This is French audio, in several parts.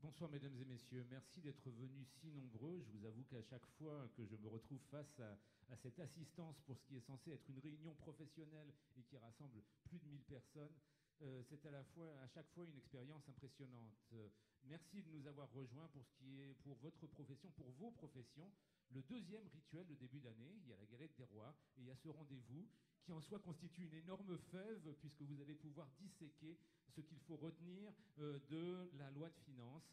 Bonsoir mesdames et messieurs, merci d'être venus si nombreux. Je vous avoue qu'à chaque fois que je me retrouve face à cette assistance pour ce qui est censé être une réunion professionnelle et qui rassemble plus de 1000 personnes, c'est à chaque fois une expérience impressionnante. Merci de nous avoir rejoints pour ce qui est pour votre profession, pour vos professions. Le deuxième rituel de début d'année, il y a la galette des rois et il y a ce rendez-vous qui en soi constitue une énorme fève puisque vous allez pouvoir disséquer ce qu'il faut retenir de la loi de finances.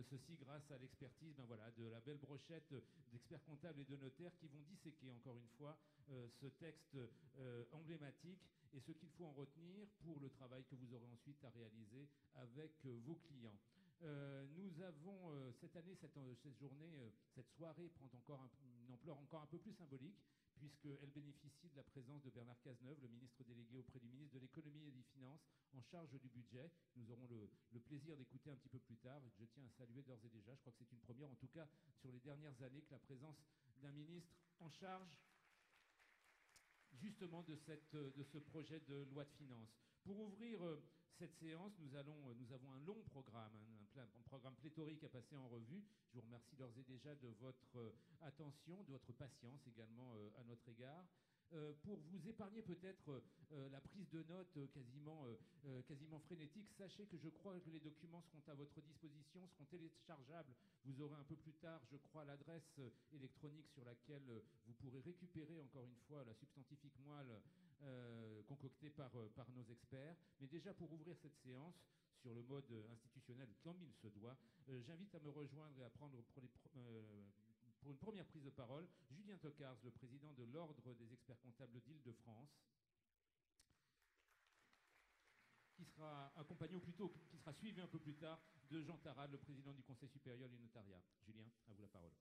Ceci grâce à l'expertise de la belle brochette d'experts comptables et de notaires qui vont disséquer encore une fois ce texte emblématique et ce qu'il faut en retenir pour le travail que vous aurez ensuite à réaliser avec vos clients. Nous avons cette année, cette journée, cette soirée prend encore une ampleur encore un peu plus symbolique puisqu'elle bénéficie de la présence de Bernard Cazeneuve, le ministre délégué auprès du ministre de l'économie et des finances en charge du budget. Nous aurons le plaisir d'écouter un petit peu plus tard. Je tiens à saluer d'ores et déjà, je crois que c'est une première, en tout cas sur les dernières années, que la présence d'un ministre en charge justement de ce projet de loi de finances. Pour ouvrir cette séance, nous avons un long programme, un programme pléthorique à passer en revue. Je vous remercie d'ores et déjà de votre attention, de votre patience également à notre égard. Pour vous épargner peut-être la prise de notes quasiment frénétique, sachez que je crois que les documents seront à votre disposition, seront téléchargeables. Vous aurez un peu plus tard, je crois, l'adresse électronique sur laquelle vous pourrez récupérer encore une fois la substantifique moelle concoctée par nos experts. Mais déjà pour ouvrir cette séance sur le mode institutionnel comme il se doit, j'invite à me rejoindre et à prendre pour une première prise de parole Julien Tocars, le président de l'Ordre des experts comptables d'Île-de-France, qui sera accompagné, ou plutôt qui sera suivi un peu plus tard, de Jean Tarade, le président du Conseil supérieur du notariat. Julien, à vous la parole.